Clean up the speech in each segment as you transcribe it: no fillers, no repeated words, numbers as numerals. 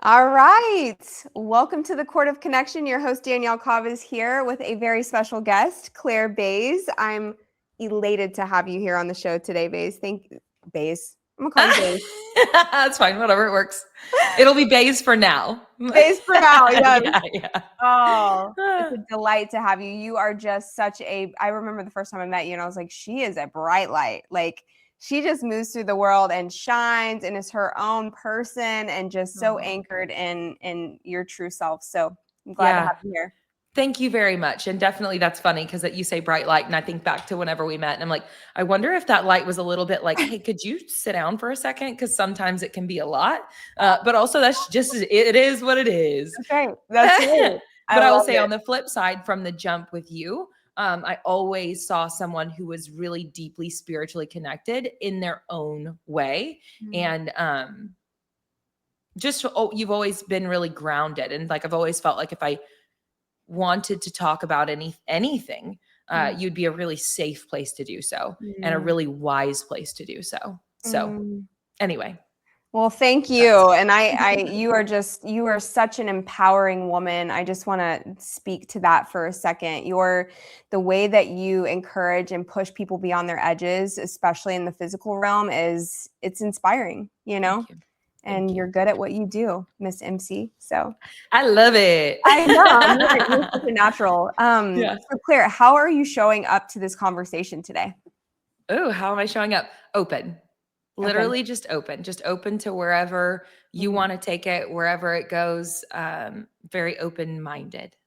All right. Welcome to the Court of Connection. Your host, Danielle Cobb, is here with a very special guest, Claire Bays. I'm elated to have you here on the show today, Bays. Bays. I'm going to call you Bays. That's fine. Whatever, it works. It'll be Bays for now. Bays for now, yes. Yeah. Oh, it's a delight to have you. You are just I remember the first time I met you and I was like, she is a bright light. Like, she just moves through the world and shines and is her own person and just so anchored in your true self. So I'm glad to have you here. Thank you very much. And definitely that's funny because you say bright light. And I think back to whenever we met and I'm like, I wonder if that light was a little bit like, hey, could you sit down for a second? Because sometimes it can be a lot. But also that's just, it is what it is. That's right. That's right. But I will say on the flip side from the jump with you, I always saw someone who was really deeply spiritually connected in their own way. And you've always been really grounded. And like, I've always felt like if I wanted to talk about anything, you'd be a really safe place to do so and a really wise place to do so. So anyway. Well, thank you. And you are such an empowering woman. I just want to speak to that for a second. The way that you encourage and push people beyond their edges, especially in the physical realm, it's inspiring, and you're good at what you do, Miss MC. So I love it. I know. You're such a natural. So Claire, how are you showing up to this conversation today? Oh, how am I showing up? Open. Literally just open to wherever you want to take it, wherever it goes. Very open-minded.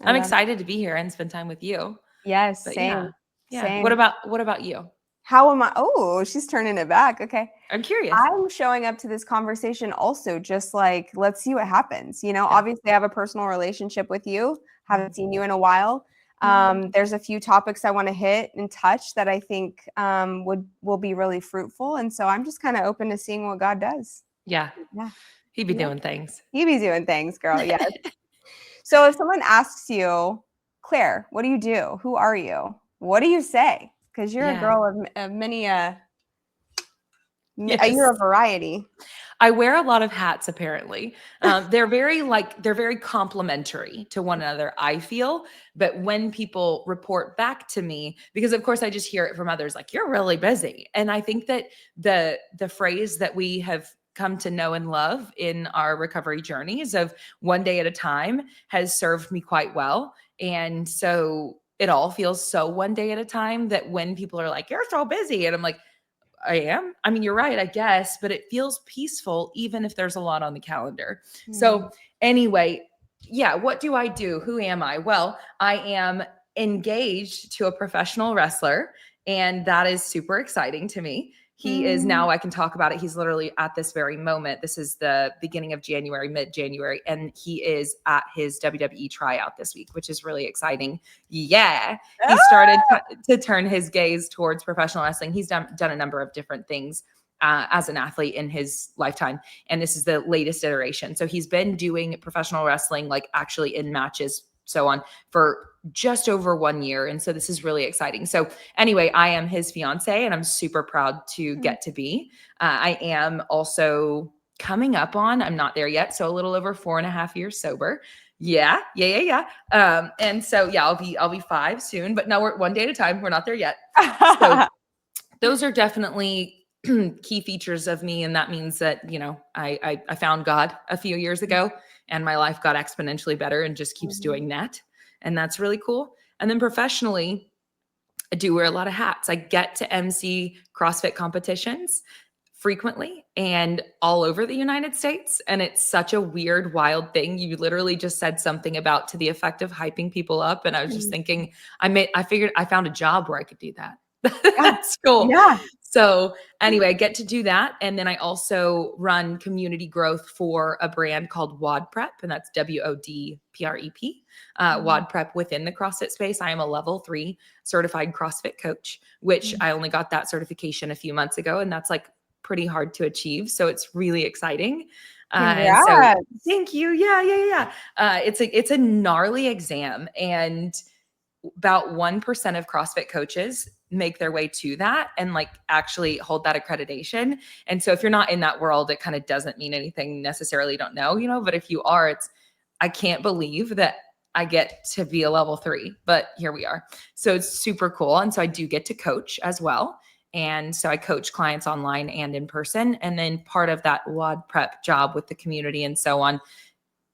I'm excited to be here and spend time with you. Yes, same. Same. What about you? How am I? Oh, she's turning it back. Okay. I'm curious. I'm showing up to this conversation also just like, let's see what happens. Obviously I have a personal relationship with you. Haven't seen you in a while. There's a few topics I want to hit and touch that I think will be really fruitful. And so I'm just kind of open to seeing what God does. Yeah. He'd be doing things. He'd be doing things, girl. Yes. So if someone asks you, Claire, what do you do? Who are you? What do you say? Because you're a girl of many you're a variety. I wear a lot of hats, apparently. They're very complimentary to one another, I feel. But when people report back to me, because of course I just hear it from others, like, you're really busy. And I think that the phrase that we have come to know and love in our recovery journeys of one day at a time has served me quite well. And so it all feels so one day at a time that when people are like, you're so busy. And I'm like, I am. I mean, you're right, I guess, but it feels peaceful, even if there's a lot on the calendar. So anyway, what do I do? Who am I? Well, I am engaged to a professional wrestler, and that is super exciting to me. He is now, I can talk about it. He's literally at this very moment. This is the beginning of January, mid-January, and he is at his WWE tryout this week, which is really exciting. Yeah. He started to turn his gaze towards professional wrestling. He's done a number of different things as an athlete in his lifetime. And this is the latest iteration. So he's been doing professional wrestling, like actually in matches, so on, for just over 1 year. And so this is really exciting. So anyway, I am his fiance and I'm super proud to get to be. I am also coming up on, I'm not there yet, so a little over 4.5 years sober. Yeah. And so I'll be 5 soon, but no, we're one day at a time. We're not there yet. So those are definitely key features of me. And that means that, I found God a few years ago and my life got exponentially better and just keeps doing that. And that's really cool. And then professionally, I do wear a lot of hats. I get to MC CrossFit competitions frequently and all over the United States. And it's such a weird, wild thing. You literally just said something about to the effect of hyping people up. And I was just thinking, I figured I found a job where I could do that. That's cool. Yeah. So anyway, I get to do that. And then I also run community growth for a brand called WOD Prep, and that's WODPREP, WOD Prep within the CrossFit space. I am a level 3 certified CrossFit coach, which I only got that certification a few months ago. And that's like pretty hard to achieve. So it's really exciting. And so thank you. Yeah. It's a gnarly exam. And about 1% of CrossFit coaches make their way to that and like actually hold that accreditation. And so if you're not in that world, it kind of doesn't mean anything necessarily. You don't know, you know, but if you are, I can't believe that I get to be a level 3, but here we are. So it's super cool. And so I do get to coach as well. And so I coach clients online and in person. And then part of that WOD prep job with the community and so on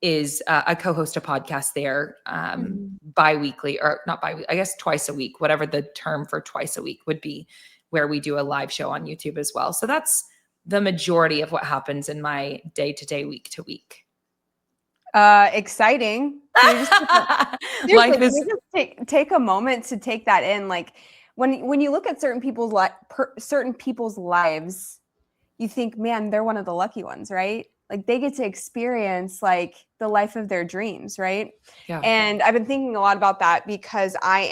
is I co-host a podcast there bi-weekly, or not bi-weekly, I guess twice a week, whatever the term for twice a week would be, where we do a live show on YouTube as well. So that's the majority of what happens in my day-to-day, week-to-week. Exciting. Life is take a moment to take that in. Like when you look at certain people's lives, you think, man, they're one of the lucky ones, right? Like they get to experience like the life of their dreams, right? Yeah. And I've been thinking a lot about that because I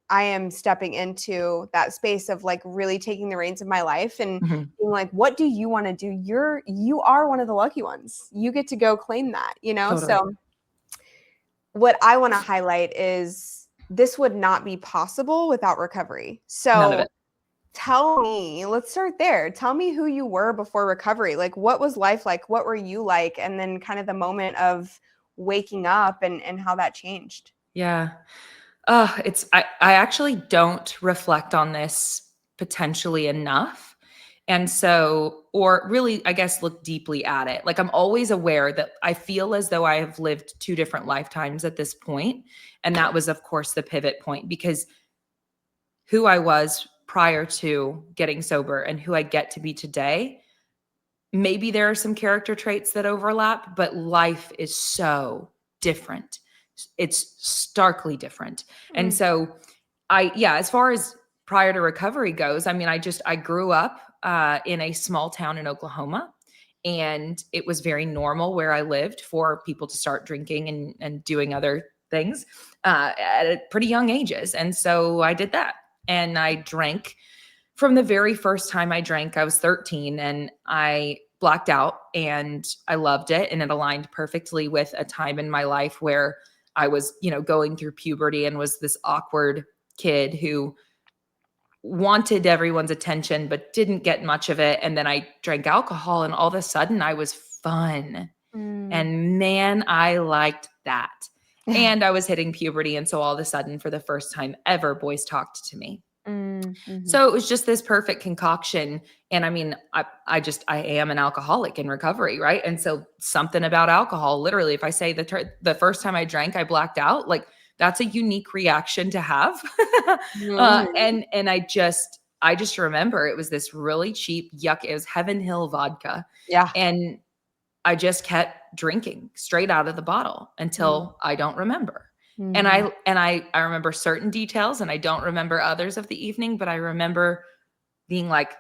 am stepping into that space of like really taking the reins of my life and being like, what do you want to do? You are one of the lucky ones. You get to go claim that, you know? Totally. So what I want to highlight is this would not be possible without recovery. None of So it. tell me, let's start there. Tell me who you were before recovery. Like, what was life like? What were you like? And then kind of the moment of waking up and how that changed. Yeah. I actually don't reflect on this potentially enough. And so, or really, I guess, look deeply at it. Like I'm always aware that I feel as though I have lived 2 different lifetimes at this point. And that was, of course, the pivot point, because who I was prior to getting sober and who I get to be today, maybe there are some character traits that overlap, but life is so different. It's starkly different. And so as far as prior to recovery goes, I mean, I grew up in a small town in Oklahoma, and it was very normal where I lived for people to start drinking and doing other things at pretty young ages. And so I did that. And I drank from the very first time I drank. I was 13 and I blacked out, and I loved it. And it aligned perfectly with a time in my life where I was, going through puberty and was this awkward kid who wanted everyone's attention, but didn't get much of it. And then I drank alcohol, and all of a sudden I was fun. And man, I liked that. And I was hitting puberty. And so all of a sudden, for the first time ever, boys talked to me. So it was just this perfect concoction. And I mean, I am an alcoholic in recovery, right? And so something about alcohol, literally, if I say the first time I drank, I blacked out, like that's a unique reaction to have. And I just remember it was this really cheap, it was Heaven Hill vodka. Yeah. And I just kept drinking straight out of the bottle until I don't remember. And I remember certain details, and I don't remember others of the evening, but I remember being like,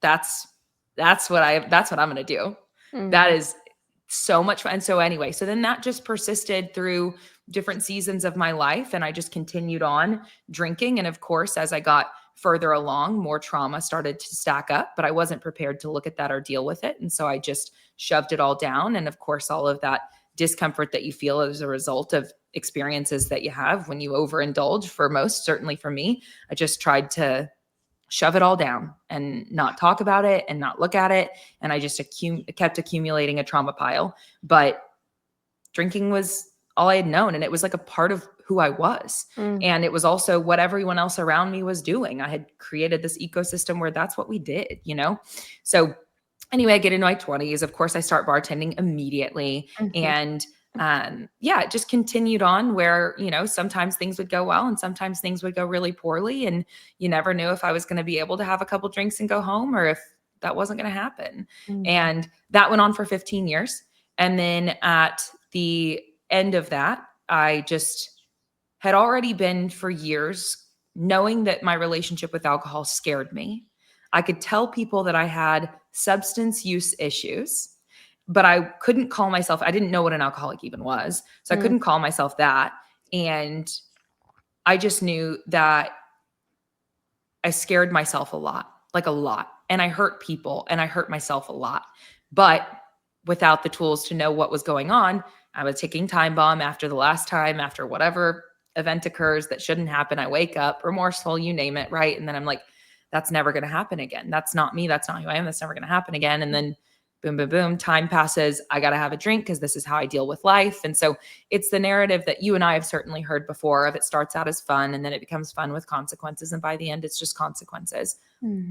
that's what I'm going to do. That is so much fun. And so anyway, so then that just persisted through different seasons of my life. And I just continued on drinking. And of course, as I got further along, more trauma started to stack up, but I wasn't prepared to look at that or deal with it. And so I just shoved it all down. And of course, all of that discomfort that you feel as a result of experiences that you have when you overindulge, certainly for me, I just tried to shove it all down and not talk about it and not look at it. And I just kept accumulating a trauma pile. But drinking was all I had known. And it was like a part of who I was. And it was also what everyone else around me was doing. I had created this ecosystem where that's what we did, So anyway, I get into my 20s. Of course, I start bartending immediately. And it just continued on where, sometimes things would go well and sometimes things would go really poorly. And you never knew if I was going to be able to have a couple drinks and go home, or if that wasn't going to happen. And that went on for 15 years. And then at the end of that, I just had already been for years knowing that my relationship with alcohol scared me. I could tell people that I had substance use issues, but I couldn't call myself, I didn't know what an alcoholic even was. So I couldn't call myself that. And I just knew that I scared myself a lot. And I hurt people and I hurt myself a lot. But without the tools to know what was going on, I was taking time bomb after the last time, after whatever event occurs that shouldn't happen. I wake up remorseful, you name it. Right. And then I'm like, that's never going to happen again. That's not me. That's not who I am. That's never going to happen again. And then boom, boom, boom, time passes. I got to have a drink because this is how I deal with life. And so it's the narrative that you and I have certainly heard before of it starts out as fun and then it becomes fun with consequences. And by the end, it's just consequences.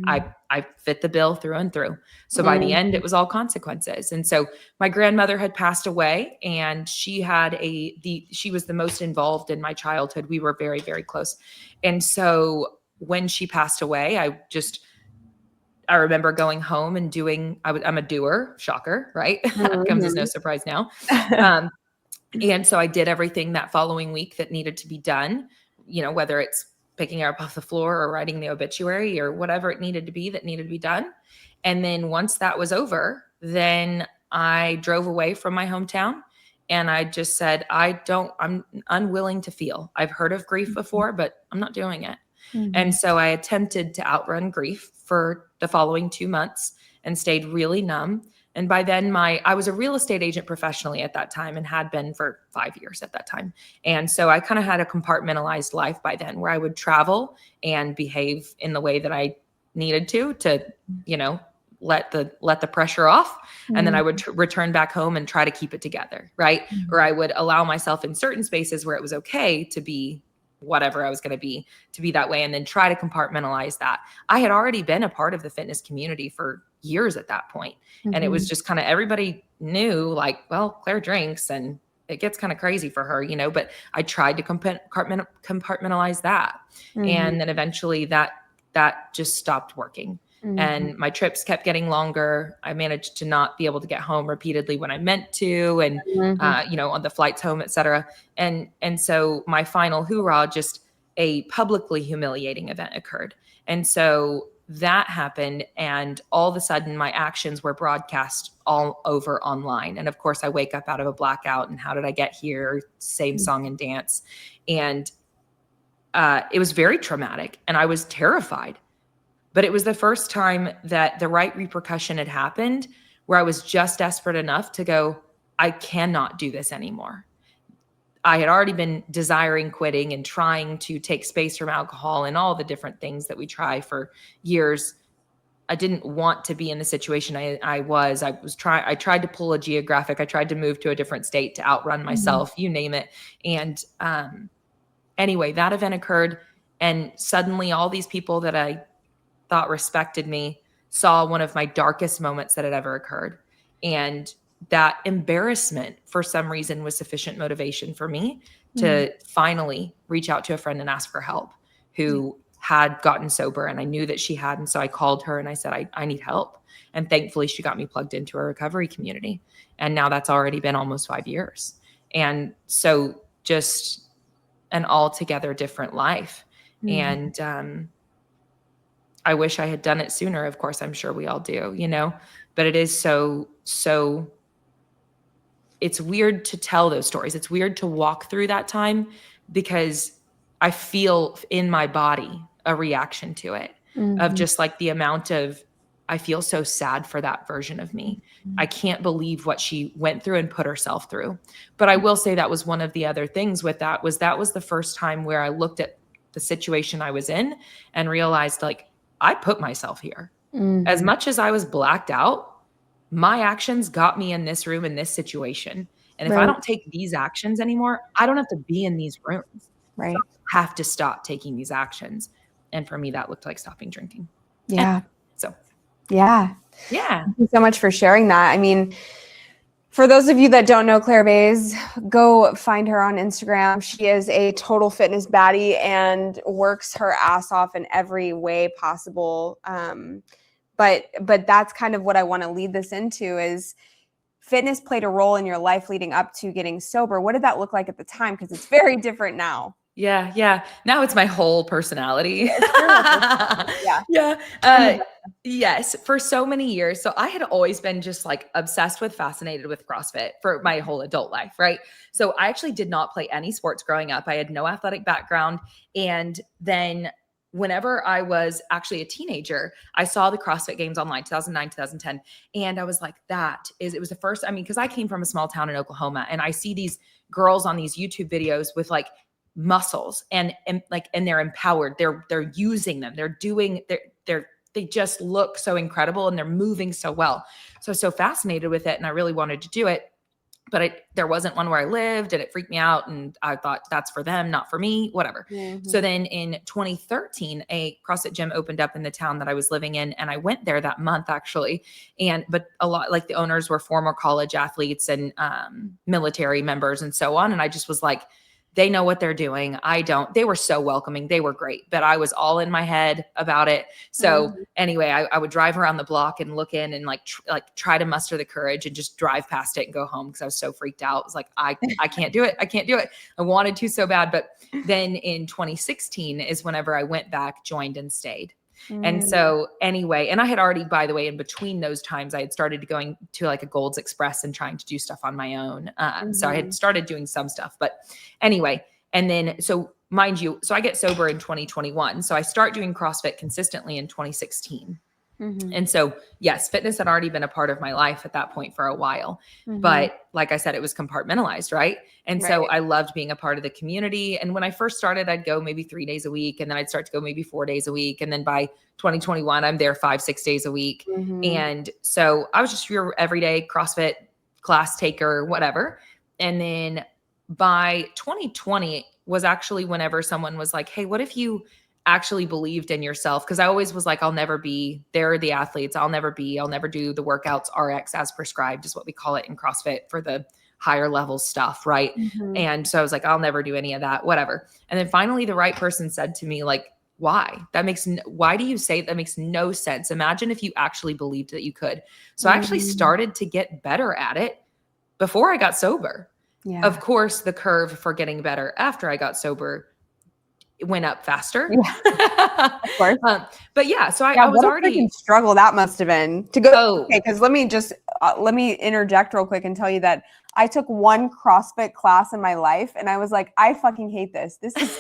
I fit the bill through and through. So by the end, it was all consequences. And so my grandmother had passed away and she was the most involved in my childhood. We were very, very close. And so when she passed away, I remember going home and I'm a doer, shocker, right? Comes as no surprise now. And so I did everything that following week that needed to be done, whether it's picking her up off the floor or writing the obituary or whatever it needed to be that needed to be done. And then once that was over, then I drove away from my hometown and I just said, I'm unwilling to feel. I've heard of grief before, but I'm not doing it. And so I attempted to outrun grief for the following 2 months and stayed really numb. And by then I was a real estate agent professionally at that time and had been for 5 years at that time. And so I kind of had a compartmentalized life by then where I would travel and behave in the way that I needed to, let the pressure off. And then I would return back home and try to keep it together. Right. Or I would allow myself in certain spaces where it was okay to be whatever I was going to be that way. And then try to compartmentalize that. I had already been a part of the fitness community for years at that point. And it was just kind of, everybody knew like, well, Claire drinks and it gets kind of crazy for her, but I tried to compartmentalize that. And then eventually that just stopped working. And my trips kept getting longer. I managed to not be able to get home repeatedly when I meant to, and, on the flights home, et cetera. And so my final hoorah, just a publicly humiliating event occurred. And so that happened. And all of a sudden my actions were broadcast all over online. And of course I wake up out of a blackout and how did I get here? Same song and dance. And it was very traumatic and I was terrified. But it was the first time that the right repercussion had happened where I was just desperate enough to go, I cannot do this anymore. I had already been desiring quitting and trying to take space from alcohol and all the different things that we try for years. I didn't want to be in the situation I was. I tried to pull a geographic. I tried to move to a different state to outrun myself, you name it. And anyway, that event occurred. And suddenly all these people that I thought respected me saw one of my darkest moments that had ever occurred. And that embarrassment for some reason was sufficient motivation for me to finally reach out to a friend and ask for help who had gotten sober. And I knew that she had. And so I called her and I said, I need help. And thankfully she got me plugged into a recovery community. And now that's already been almost 5 years. And so just an altogether different life. And, I wish I had done it sooner. Of course, I'm sure we all do, but it is so it's weird to tell those stories. It's weird to walk through that time because I feel in my body a reaction to it of just like the amount of, I feel so sad for that version of me. I can't believe what she went through and put herself through. But I will say that was one of the other things with that was the first time where I looked at the situation I was in and realized like, I put myself here. As much as I was blacked out, my actions got me in this room, in this situation. And if I don't take these actions anymore, I don't have to be in these rooms. Right. So I have to stop taking these actions. And for me, that looked like stopping drinking. Yeah. So. Yeah. Yeah. Thank you so much for sharing that. I mean, for those of you that don't know Claire Bays, go find her on Instagram. She is a total fitness baddie and works her ass off in every way possible. But that's kind of what I want to lead this into is fitness played a role in your life leading up to getting sober. What did that look like at the time? Because it's very different now. Yeah. Yeah. Now it's my whole personality. Yes. For so many years. So I had always been just like obsessed with, fascinated with CrossFit for my whole adult life. Right. So I actually did not play any sports growing up. I had no athletic background. And then whenever I was actually a teenager, I saw the CrossFit games online, 2009, 2010. And I was like, it was the first, because I came from a small town in Oklahoma and I see these girls on these YouTube videos with like muscles and they're empowered. They're using them. They just look so incredible and they're moving so well. So I was so fascinated with it and I really wanted to do it. But there wasn't one where I lived and it freaked me out. And I thought that's for them, not for me, whatever. Mm-hmm. So then in 2013, a CrossFit gym opened up in the town that I was living in. And I went there that month actually. But a lot, like the owners were former college athletes and military members and so on. And I just was like, they know what they're doing. I don't. They were so welcoming. They were great, but I was all in my head about it. So anyway, I would drive around the block and look in and try to muster the courage and just drive past it and go home because I was so freaked out. I was like, I can't do it. I can't do it. I wanted to so bad. But then in 2016 is whenever I went back, joined and stayed. And so anyway, and I had already, by the way, in between those times, I had started going to like a Gold's Express and trying to do stuff on my own. So I had started doing some stuff, but anyway, and then, so mind you, so I get sober in 2021. So I start doing CrossFit consistently in 2016. And so, yes, fitness had already been a part of my life at that point for a while, but like I said, it was compartmentalized. Right. And so I loved being a part of the community. And when I first started, I'd go maybe 3 days a week and then I'd start to go maybe 4 days a week. And then by 2021, I'm there 5-6 days a week. And so I was just your everyday CrossFit class taker, whatever. And then by 2020 was actually whenever someone was like, hey, what if you actually believed in yourself? Because I always was like, I'll never be, they're the athletes. I'll never do the workouts RX as prescribed is what we call it in CrossFit for the higher level stuff. Right. And so I was like, I'll never do any of that, whatever. And then finally the right person said to me, like, why do you say that makes no sense? Imagine if you actually believed that you could. So I actually started to get better at it before I got sober. Yeah. Of course, the curve for getting better after I got sober went up faster. Yeah. Of course. But yeah, so I was already struggle that must have been to go. Okay, because let me interject real quick and tell you that I took one CrossFit class in my life and I was like, I fucking hate this. This is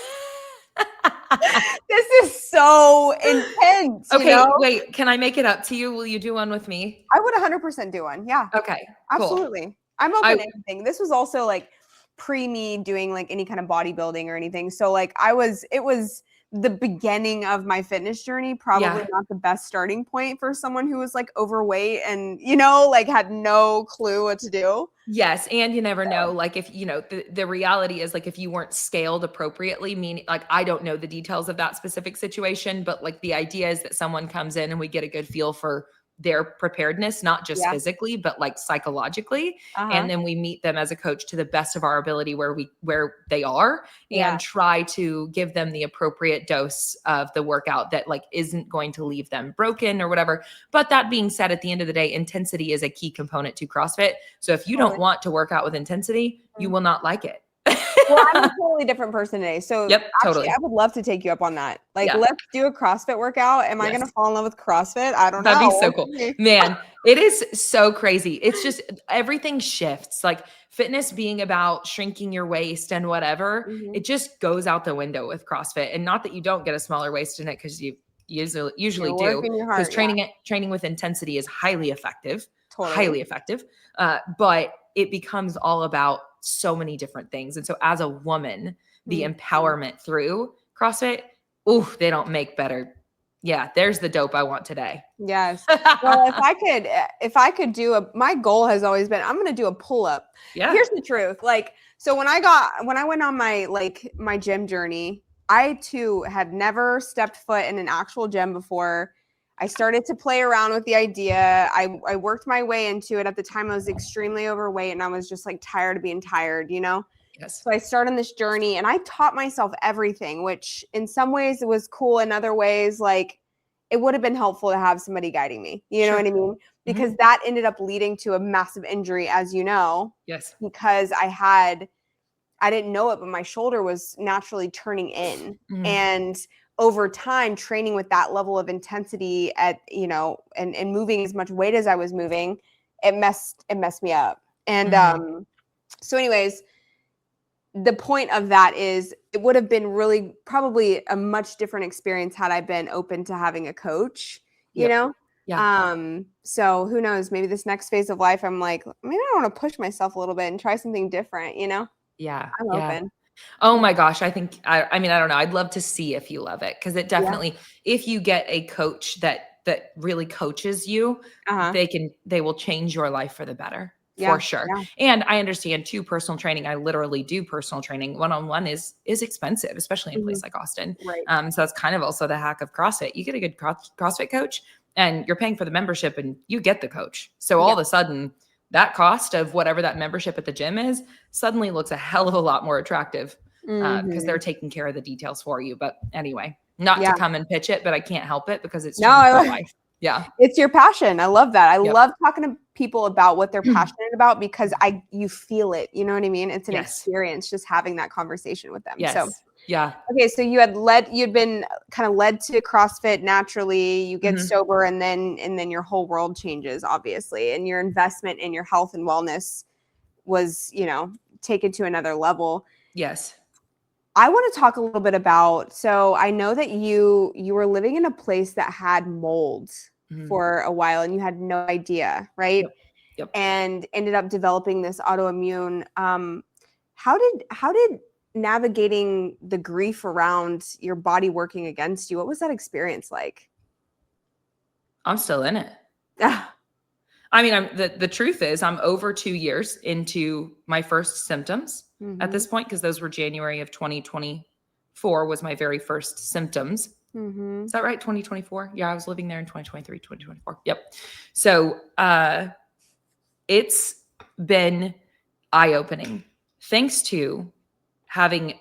this is so intense. Okay, wait, can I make it up to you? Will you do one with me? I would 100% do one. Yeah. Okay. Absolutely. Cool. I'm open to anything. This was also like pre me doing like any kind of bodybuilding or anything. So like it was the beginning of my fitness journey, probably not the best starting point for someone who was like overweight and, like had no clue what to do. Yes. And you never know, like if, the reality is like, if you weren't scaled appropriately, meaning like, I don't know the details of that specific situation, but like the idea is that someone comes in and we get a good feel for their preparedness, not just physically, but like psychologically. And then we meet them as a coach to the best of our ability where they are and try to give them the appropriate dose of the workout that like isn't going to leave them broken or whatever. But that being said, at the end of the day, intensity is a key component to CrossFit. So if you don't want to work out with intensity, you will not like it. Well, I'm a totally different person today. So actually, I would love to take you up on that. Like, let's do a CrossFit workout. Am I going to fall in love with CrossFit? I don't know. That'd be so cool. Man, it is so crazy. It's just everything shifts. Like fitness being about shrinking your waist and whatever, it just goes out the window with CrossFit. And not that you don't get a smaller waist in it because you usually do. Because training with intensity is highly effective. Highly effective. But it becomes all about so many different things. And so as a woman, the empowerment through CrossFit, they don't make better. Yeah, there's the dope I want today. Yes. Well, if I could my goal has always been, I'm going to do a pull-up. Yeah. Here's the truth. Like, so when I went on my gym journey, I too had never stepped foot in an actual gym before. I started to play around with the idea. I worked my way into it. At the time, I was extremely overweight and I was just like tired of being tired, Yes. So I started on this journey and I taught myself everything, which in some ways it was cool. In other ways, like it would have been helpful to have somebody guiding me. You know what I mean? Because that ended up leading to a massive injury, as you know. Yes. Because I didn't know it, but my shoulder was naturally turning in. And over time, training with that level of intensity and moving as much weight as I was moving, it messed me up. And so anyways, the point of that is it would have been really probably a much different experience had I been open to having a coach, you know? Yeah. So who knows, maybe this next phase of life, I'm like, maybe I want to push myself a little bit and try something different, Yeah. I'm open. Oh my gosh. I think, I mean, I don't know. I'd love to see if you love it. Cause it Yeah. definitely, if you get a coach that really coaches you, Uh-huh. they will change your life for the better. Yeah. For sure. Yeah. And I understand too, personal training. I literally do personal training. One-on-one is expensive, especially in a place like Austin. Right. So that's kind of also the hack of CrossFit. You get a good CrossFit coach and you're paying for the membership and you get the coach. So all of a sudden that cost of whatever that membership at the gym is suddenly looks a hell of a lot more attractive because they're taking care of the details for you. But anyway, not to come and pitch it, but I can't help it because it's changed my life. Yeah. It's your passion. I love that. I Yep. love talking to people about what they're passionate about because you feel it. You know what I mean? It's an experience just having that conversation with them. Yes. So, yeah. Okay. So you'd been kind of led to CrossFit naturally, you get sober and then your whole world changes, obviously. And your investment in your health and wellness was, taken to another level. Yes. I want to talk a little bit about, so I know that you were living in a place that had mold for a while and you had no idea, right? Yep. And ended up developing this autoimmune. How did navigating the grief around your body working against you, what was that experience like? I'm still in it. I mean, the truth is I'm over 2 years into my first symptoms at this point, because those were January of 2024 was my very first symptoms. Is that right? 2024? Yeah, I was living there in 2023, 2024. Yep. So it's been eye-opening thanks to having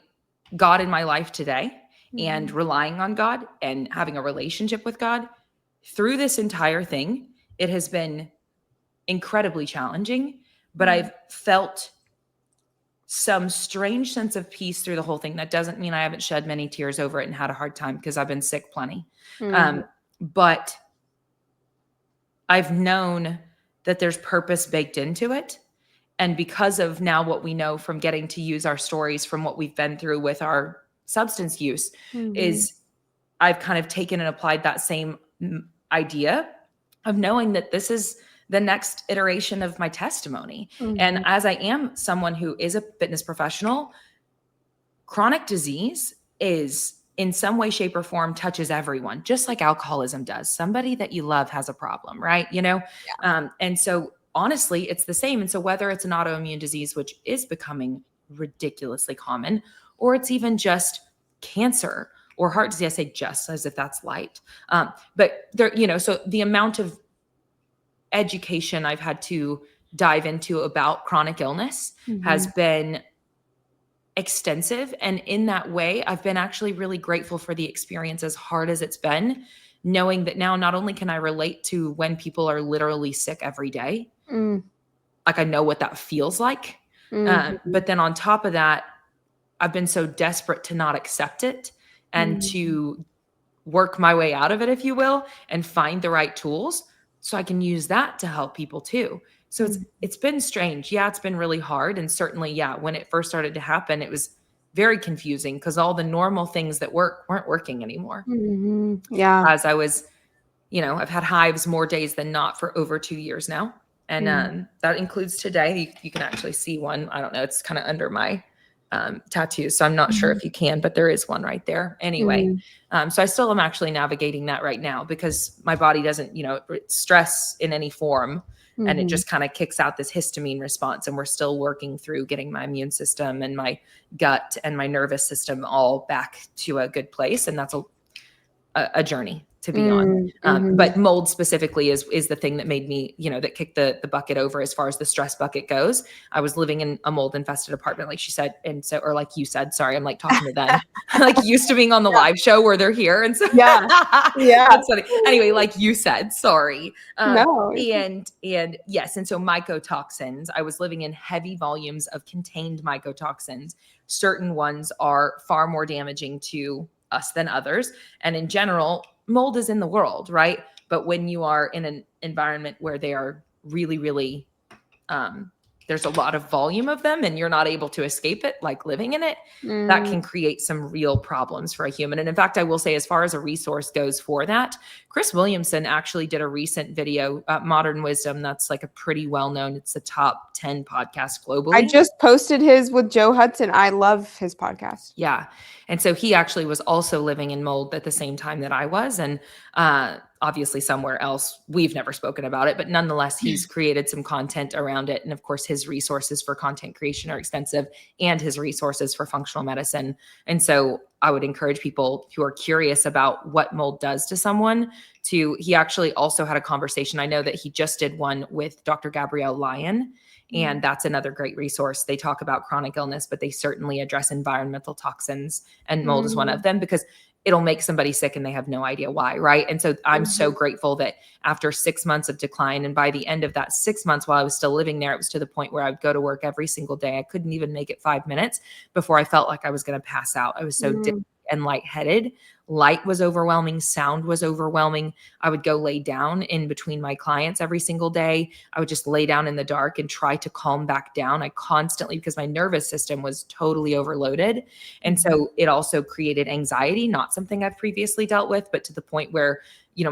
God in my life today and relying on God and having a relationship with God. Through this entire thing, it has been incredibly challenging, but I've felt some strange sense of peace through the whole thing. That doesn't mean I haven't shed many tears over it and had a hard time because I've been sick plenty. But I've known that there's purpose baked into it. And because of now what we know from getting to use our stories from what we've been through with our substance use is I've kind of taken and applied that same idea of knowing that this is the next iteration of my testimony. And as I am someone who is a fitness professional, chronic disease is in some way, shape, or form touches everyone, just like alcoholism does. Somebody that you love has a problem, right? And so honestly, it's the same. And so whether it's an autoimmune disease, which is becoming ridiculously common, or it's even just cancer or heart disease, I say just as if that's light. But there, so the amount of education I've had to dive into about chronic illness has been extensive. And in that way, I've been actually really grateful for the experience, as hard as it's been, knowing that now not only can I relate to when people are literally sick every day, like I know what that feels like. But then on top of that, I've been so desperate to not accept it and to work my way out of it, if you will, and find the right tools so I can use that to help people too. So it's been strange. Yeah, it's been really hard. And certainly, yeah, when it first started to happen, it was very confusing because all the normal things that weren't working anymore. Yeah. As I was, I've had hives more days than not for over 2 years now. And that includes today. You can actually see one. I don't know. It's kind of under my tattoos. So I'm not sure if you can, but there is one right there. Anyway, so I still am actually navigating that right now because my body doesn't, stress in any form. And it just kind of kicks out this histamine response. And we're still working through getting my immune system and my gut and my nervous system all back to a good place. And that's a journey to be on. But mold specifically is the thing that made me, that kicked the bucket over as far as the stress bucket goes. I was living in a mold infested apartment, like she said. And so, or like you said, sorry, I'm like talking to them, like used to being on the live show where they're here. And so, that's funny. Anyway, like you said, sorry. No. And yes. And so mycotoxins, I was living in heavy volumes of contained mycotoxins. Certain ones are far more damaging to us than others. And in general, mold is in the world, right? But when you are in an environment where they are really, really there's a lot of volume of them and you're not able to escape it, like living in it, that can create some real problems for a human. And in fact, I will say, as far as a resource goes for that, Chris Williamson actually did a recent video, Modern Wisdom. That's like a pretty well-known, it's the top 10 podcast globally. I just posted his with Joe Hudson. I love his podcast. Yeah. And so he actually was also living in mold at the same time that I was. And obviously somewhere else, we've never spoken about it, but nonetheless, he's created some content around it. And of course, his resources for content creation are extensive, and his resources for functional medicine. And so I would encourage people who are curious about what mold does to someone he actually also had a conversation. I know that he just did one with Dr. Gabrielle Lyon. And that's another great resource. They talk about chronic illness, but they certainly address environmental toxins, and mold is one of them, because it'll make somebody sick and they have no idea why, right? And so I'm so grateful that after 6 months of decline, and by the end of that 6 months while I was still living there, it was to the point where I would go to work every single day. I couldn't even make it 5 minutes before I felt like I was going to pass out. I was so dizzy and lightheaded. Light was overwhelming. Sound was overwhelming. I would go lay down in between my clients every single day. I would just lay down in the dark and try to calm back down. I constantly, because my nervous system was totally overloaded. And so it also created anxiety, not something I've previously dealt with, but to the point where,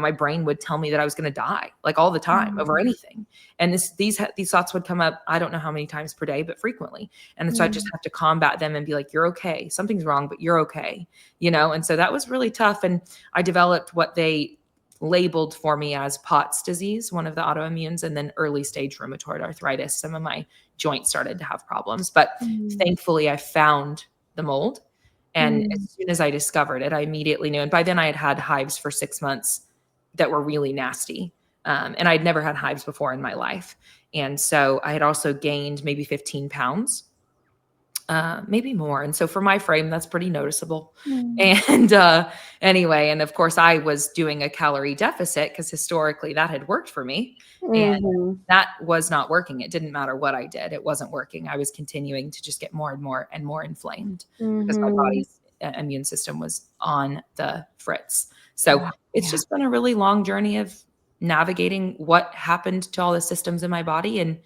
my brain would tell me that I was going to die, like all the time over anything. And these thoughts would come up, I don't know how many times per day, but frequently. And so I just have to combat them and be like, you're okay. Something's wrong, but you're okay. And so that was really tough. And I developed what they labeled for me as POTS disease, one of the autoimmunes, and then early stage rheumatoid arthritis. Some of my joints started to have problems, but thankfully I found the mold. And as soon as I discovered it, I immediately knew. And by then I had had hives for 6 months that were really nasty. And I'd never had hives before in my life. And so I had also gained maybe 15 pounds, maybe more. And so for my frame, that's pretty noticeable. And anyway, and of course I was doing a calorie deficit because historically that had worked for me. And that was not working. It didn't matter what I did. It wasn't working. I was continuing to just get more and more and more inflamed because my body's immune system was on the fritz. So it's just been a really long journey of navigating what happened to all the systems in my body and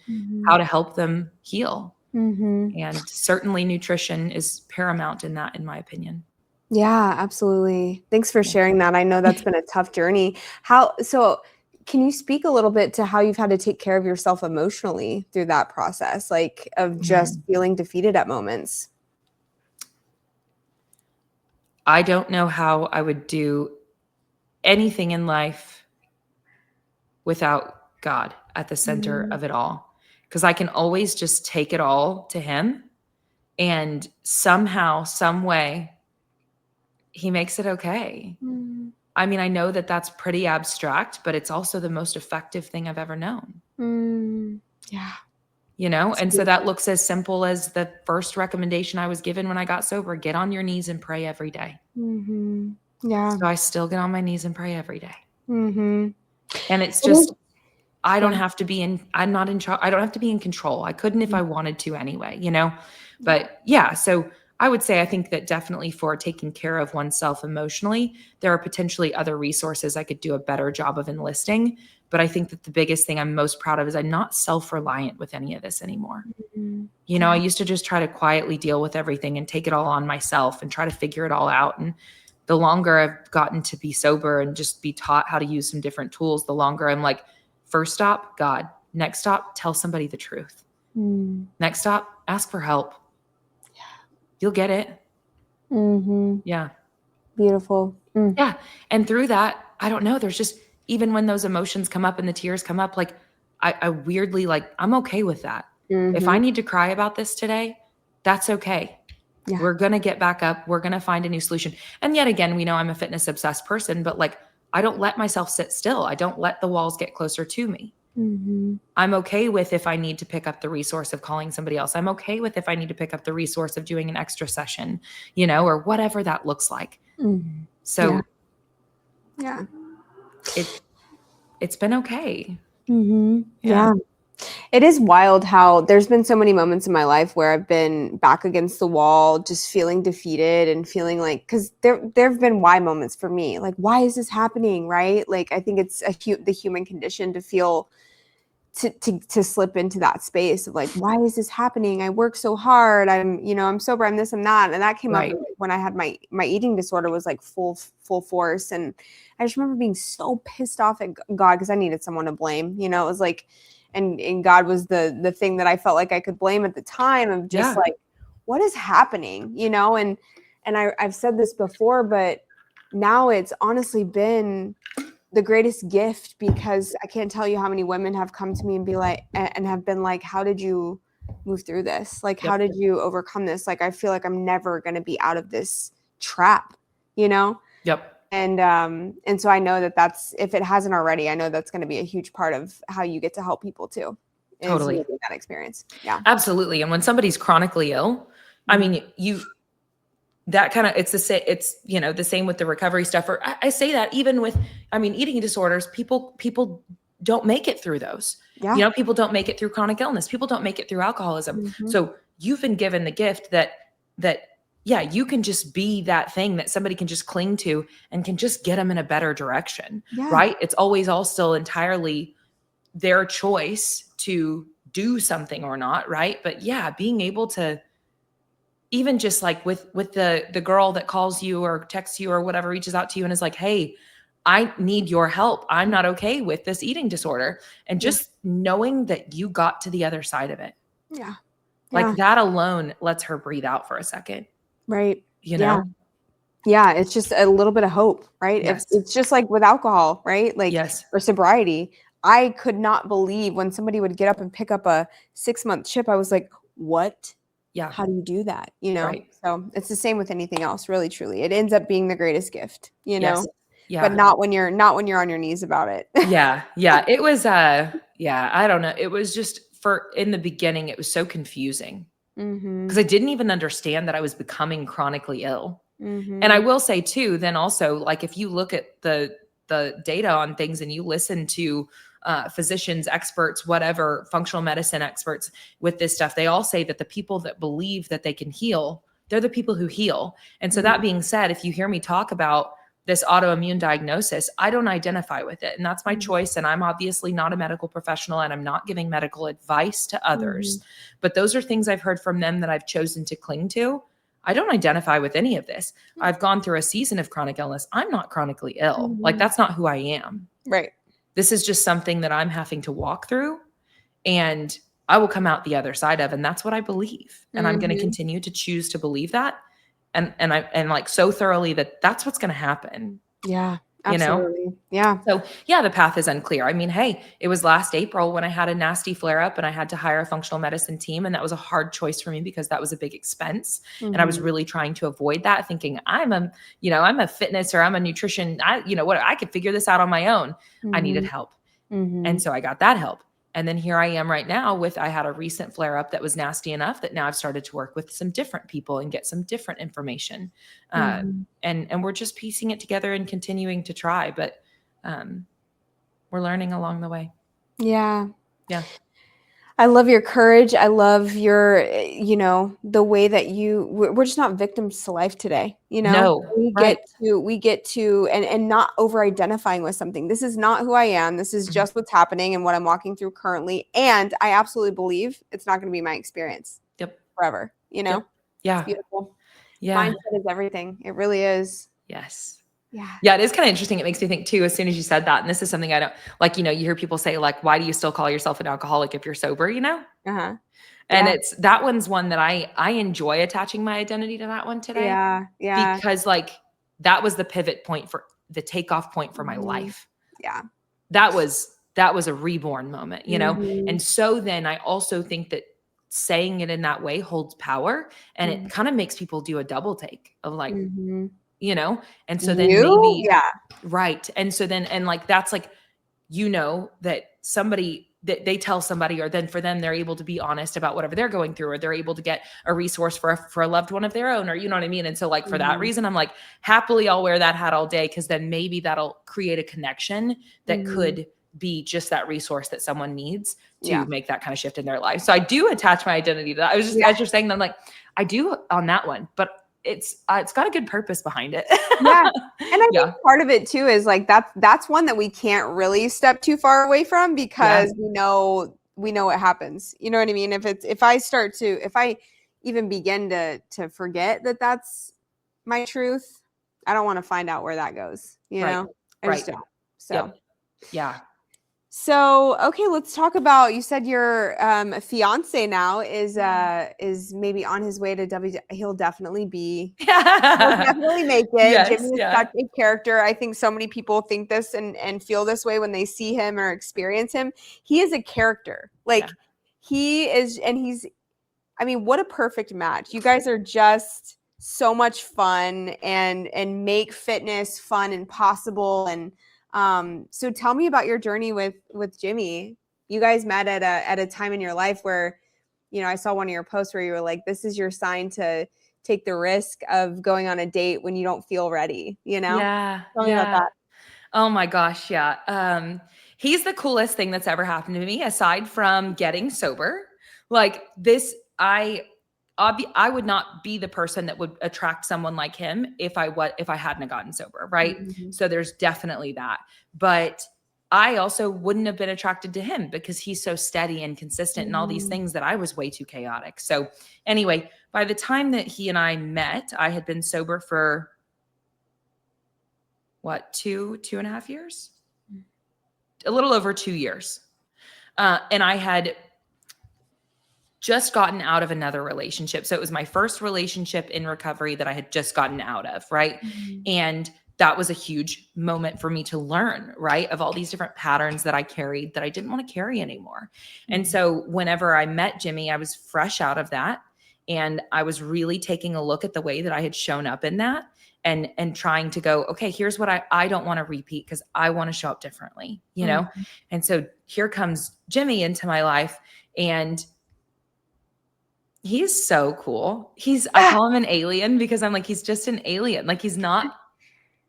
how to help them heal. And certainly nutrition is paramount in that, in my opinion. Yeah, absolutely. Thanks for sharing that. I know that's been a tough journey. So can you speak a little bit to how you've had to take care of yourself emotionally through that process, like of just feeling defeated at moments? I don't know how I would do anything in life without God at the center of it all. Because I can always just take it all to him, and somehow, some way, he makes it okay. I mean, I know that that's pretty abstract, but it's also the most effective thing I've ever known. Yeah. And so that looks as simple as the first recommendation I was given when I got sober: get on your knees and pray every day. Yeah. So I still get on my knees and pray every day. And it's just, I don't have to be I'm not in charge. I don't have to be in control. I couldn't if I wanted to anyway, but yeah. So I would say, I think that definitely for taking care of oneself emotionally, there are potentially other resources I could do a better job of enlisting. But I think that the biggest thing I'm most proud of is I'm not self-reliant with any of this anymore. I used to just try to quietly deal with everything and take it all on myself and try to figure it all out. And the longer I've gotten to be sober and just be taught how to use some different tools, the longer I'm like, first stop, God. Next stop, tell somebody the truth. Next stop, ask for help. You'll get it. Yeah. Beautiful. Yeah. And through that, I don't know, there's just, even when those emotions come up and the tears come up, like I weirdly, like, I'm okay with that. If I need to cry about this today, that's okay. Yeah. We're going to get back up. We're going to find a new solution. And yet again, we know I'm a fitness obsessed person, but like, I don't let myself sit still. I don't let the walls get closer to me. I'm okay with if I need to pick up the resource of calling somebody else. I'm okay with if I need to pick up the resource of doing an extra session, or whatever that looks like. So yeah, it's been okay. Yeah. It is wild how there's been so many moments in my life where I've been back against the wall, just feeling defeated and feeling like, because there have been why moments for me, like, why is this happening, right? Like, I think it's the human condition to feel to slip into that space of like, why is this happening? I work so hard. I'm sober. I'm this, I'm that. And that came up when I had my eating disorder was like full force. And I just remember being so pissed off at God because I needed someone to blame. It was like, and God was the thing that I felt like I could blame at the time of just like, what is happening? And I've said this before, but now it's honestly been the greatest gift, because I can't tell you how many women have come to me and be like, and have been like, how did you move through this? Like, how did you overcome this? Like, I feel like I'm never going to be out of this trap, Yep. And so I know that's, if it hasn't already, I know that's going to be a huge part of how you get to help people too. Totally. That experience. Yeah, absolutely. And when somebody's chronically ill, I mean, that kind of, it's the same with the recovery stuff. Or I say that even with, eating disorders, people don't make it through those. Yeah. People don't make it through chronic illness. People don't make it through alcoholism. Mm-hmm. So you've been given the gift that you can just be that thing that somebody can just cling to and can just get them in a better direction. Yeah. Right. It's always all still entirely their choice to do something or not. Right. But being able to, even just like with the girl that calls you or texts you or whatever, reaches out to you and is like, hey, I need your help. I'm not okay with this eating disorder. And just knowing that you got to the other side of it. Yeah. Like that alone lets her breathe out for a second. Right. Yeah. It's just a little bit of hope, right? Yes. It's just like with alcohol, right? Like, or sobriety. I could not believe when somebody would get up and pick up a 6-month chip. I was like, what? Yeah. How do you do that? Right. So it's the same with anything else, really, truly. It ends up being the greatest gift, Yes. Yeah. But not when you're on your knees about it. Yeah. It was, I don't know. It was just in the beginning, it was so confusing because I didn't even understand that I was becoming chronically ill. And I will say too, then also, like, if you look at the data on things and you listen to physicians, experts, whatever, functional medicine experts with this stuff, they all say that the people that believe that they can heal, they're the people who heal. And so that being said, if you hear me talk about this autoimmune diagnosis, I don't identify with it. And that's my choice. And I'm obviously not a medical professional and I'm not giving medical advice to others. But those are things I've heard from them that I've chosen to cling to. I don't identify with any of this. I've gone through a season of chronic illness. I'm not chronically ill. Like, that's not who I am. Right. This is just something that I'm having to walk through, and I will come out the other side of, and that's what I believe. And I'm going to continue to choose to believe that. And like so thoroughly that that's what's going to happen. Yeah. Absolutely. Yeah. So the path is unclear. I mean, hey, it was last April when I had a nasty flare up and I had to hire a functional medicine team. And that was a hard choice for me because that was a big expense. And I was really trying to avoid that, thinking I'm a fitness or I'm a nutrition. I could figure this out on my own. I needed help. And so I got that help. And then here I am right now I had a recent flare up that was nasty enough that now I've started to work with some different people and get some different information. And we're just piecing it together and continuing to try, but we're learning along the way. Yeah. Yeah. I love your courage. I love your, the way that we're just not victims to life today. No, we get to, and not over identifying with something. This is not who I am. This is just what's happening and what I'm walking through currently. And I absolutely believe it's not going to be my experience forever, Yep. Yeah. It's beautiful. Yeah. Mindset is everything. It really is. Yes. Yeah, it is kind of interesting. It makes me think too, as soon as you said that, and this is something I don't like, you hear people say like, why do you still call yourself an alcoholic if you're sober, And it's, that one's one that I enjoy attaching my identity to that one today. Yeah. Because like, that was the pivot point for the takeoff point for my life. Yeah. That was a reborn moment, And so then I also think that saying it in that way holds power, and it kind of makes people do a double take of like, and so then maybe, right. And so then, and like, that's like, that somebody that they tell somebody, or then for them, they're able to be honest about whatever they're going through, or they're able to get a resource for a loved one of their own, or you know what I mean? And so like, for that reason, I'm like, happily, I'll wear that hat all day. Cause then maybe that'll create a connection that could be just that resource that someone needs to make that kind of shift in their life. So I do attach my identity to that. I was just, as you're saying that, I'm like, I do on that one, but it's got a good purpose behind it. Yeah. And I think part of it too is like that's one that we can't really step too far away from, because we know what happens. You know what I mean? If I even begin to forget that that's my truth, I don't want to find out where that goes. You know? I just don't. So yeah. So, okay, let's talk about, you said your fiance now is maybe on his way to he'll definitely he'll definitely make it. Yes, Jimmy is such a character. I think so many people think this and feel this way when they see him or experience him. He is a character. Like he is, and I mean, what a perfect match. You guys are just so much fun and make fitness fun and possible. And so tell me about your journey with Jimmy. You guys met at a time in your life where, you know, I saw one of your posts where you were like, this is your sign to take the risk of going on a date when you don't feel ready, you know? Tell me about that. Oh my gosh. Yeah. He's the coolest thing that's ever happened to me aside from getting sober. Like this, I would not be the person that would attract someone like him if I hadn't gotten sober. Right. Mm-hmm. So there's definitely that, but I also wouldn't have been attracted to him because he's so steady and consistent and all these things that I was way too chaotic. So anyway, by the time that he and I met, I had been sober for two and a half years, a little over 2 years. And I had just gotten out of another relationship. So it was my first relationship in recovery that I had just gotten out of. Right. Mm-hmm. And that was a huge moment for me to learn, right, of all these different patterns that I carried that I didn't want to carry anymore. Mm-hmm. And so whenever I met Jimmy, I was fresh out of that. And I was really taking a look at the way that I had shown up in that and trying to go, okay, here's what I don't want to repeat because I want to show up differently, you know? Mm-hmm. And so here comes Jimmy into my life, and he's so cool. I call him an alien because I'm like, he's just an alien. Like he's not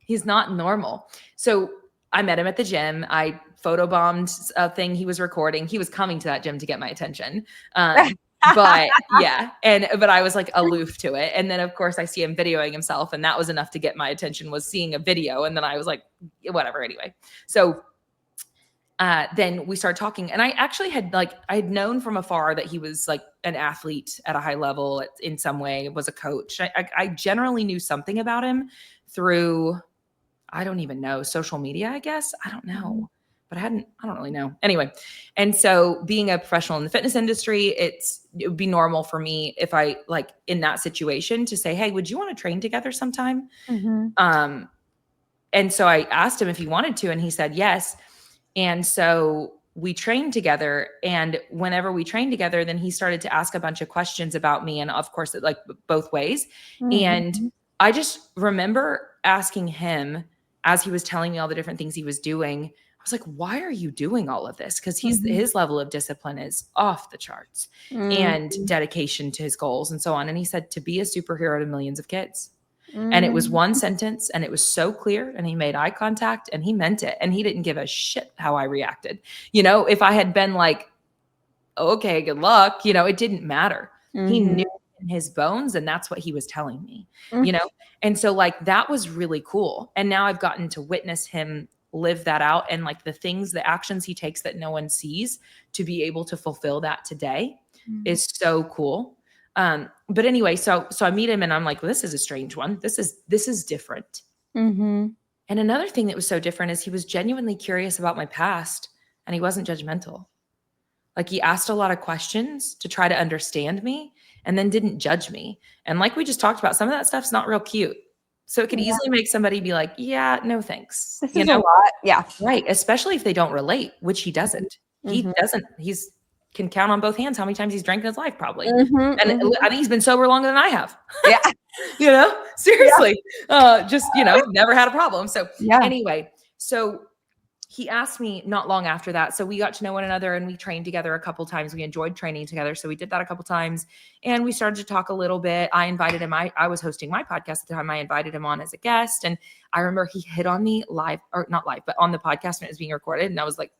normal. So I met him at the gym. I photobombed a thing he was recording. He was coming to that gym to get my attention. But yeah. But I was like aloof to it. And then of course I see him videoing himself, and that was enough to get my attention, was seeing a video. And then I was like, whatever. Anyway. So then we started talking, and I actually had I had known from afar that he was like an athlete at a high level in some way, was a coach. I generally knew something about him through, I don't even know, social media, I guess. I don't know, but I don't really know. Anyway. And so being a professional in the fitness industry, it would be normal for me if I in that situation to say, hey, would you want to train together sometime? Mm-hmm. And so I asked him if he wanted to, and he said yes. And so we trained together, and whenever we trained together, then he started to ask a bunch of questions about me. And of course, both ways. Mm-hmm. And I just remember asking him, as he was telling me all the different things he was doing, I was like, why are you doing all of this? Because his level of discipline is off the charts, and dedication to his goals and so on. And he said, to be a superhero to millions of kids. And it was one sentence, and it was so clear, and he made eye contact, and he meant it. And he didn't give a shit how I reacted. You know, if I had been like, okay, good luck, you know, it didn't matter. Mm-hmm. He knew in his bones, and that's what he was telling me, you know? And so that was really cool. And now I've gotten to witness him live that out, and the actions he takes that no one sees, to be able to fulfill that today is so cool. But anyway, so I meet him, and I'm like, well, this is a strange one. This is different. Mm-hmm. And another thing that was so different is he was genuinely curious about my past, and he wasn't judgmental. He asked a lot of questions to try to understand me, and then didn't judge me. And like we just talked about, some of that stuff's not real cute. So it could easily make somebody be like, yeah, no, thanks. This is a lot. Yeah. Right. Especially if they don't relate, which he doesn't. Mm-hmm. He doesn't. Can count on both hands how many times he's drank in his life, probably. Mm-hmm, and I think he's been sober longer than I have. Yeah. You know, seriously. Yeah. Just, never had a problem. So anyway, so he asked me not long after that. So we got to know one another, and we trained together a couple times. We enjoyed training together. So we did that a couple times, and we started to talk a little bit. I invited him. I was hosting my podcast at the time. I invited him on as a guest. And I remember he hit on me live, or not live, but on the podcast when it was being recorded. And I was like,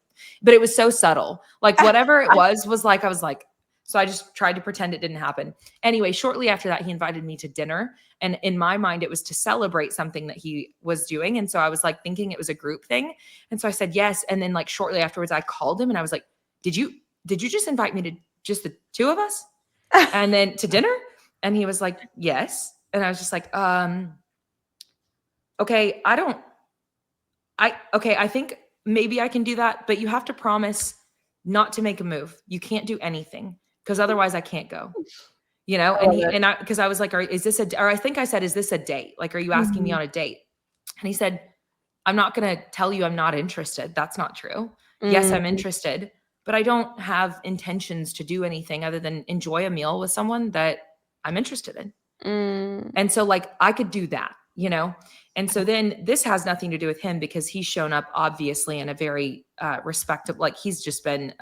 but it was so subtle. Whatever it was I was like, So I just tried to pretend it didn't happen. Anyway, shortly after that, he invited me to dinner. And in my mind, it was to celebrate something that he was doing. And so I was like thinking it was a group thing. And so I said yes. And then like shortly afterwards, I called him and I was like, did you just invite me to just the two of us? And then to dinner? And he was like, yes. And I was just like, okay, I think maybe I can do that, but you have to promise not to make a move. You can't do anything because otherwise I can't go, you know? Cause I was like, I think I said, is this a date? Like, are you asking me on a date? And he said, I'm not going to tell you I'm not interested. That's not true. Yes, I'm interested, but I don't have intentions to do anything other than enjoy a meal with someone that I'm interested in. And so like, I could do that, you know? And so then this has nothing to do with him because he's shown up obviously in a very respectable, like he's just been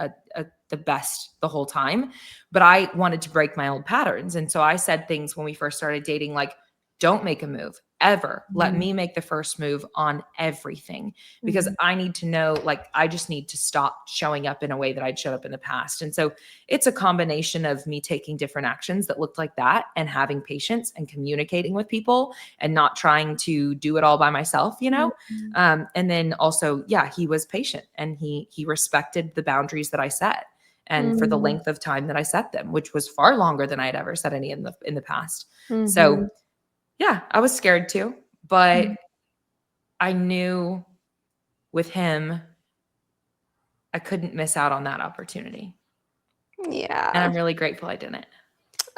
the best the whole time, but I wanted to break my old patterns. And so I said things when we first started dating, like, don't make a move ever. Let me make the first move on everything because I need to know, like, I just need to stop showing up in a way that I'd showed up in the past. And so it's a combination of me taking different actions that looked like that and having patience and communicating with people and not trying to do it all by myself, you know? And then also, yeah, he was patient and he respected the boundaries that I set. And for the length of time that I set them, which was far longer than I had ever set any in the past. So yeah, I was scared too, but I knew with him, I couldn't miss out on that opportunity. Yeah. And I'm really grateful I didn't.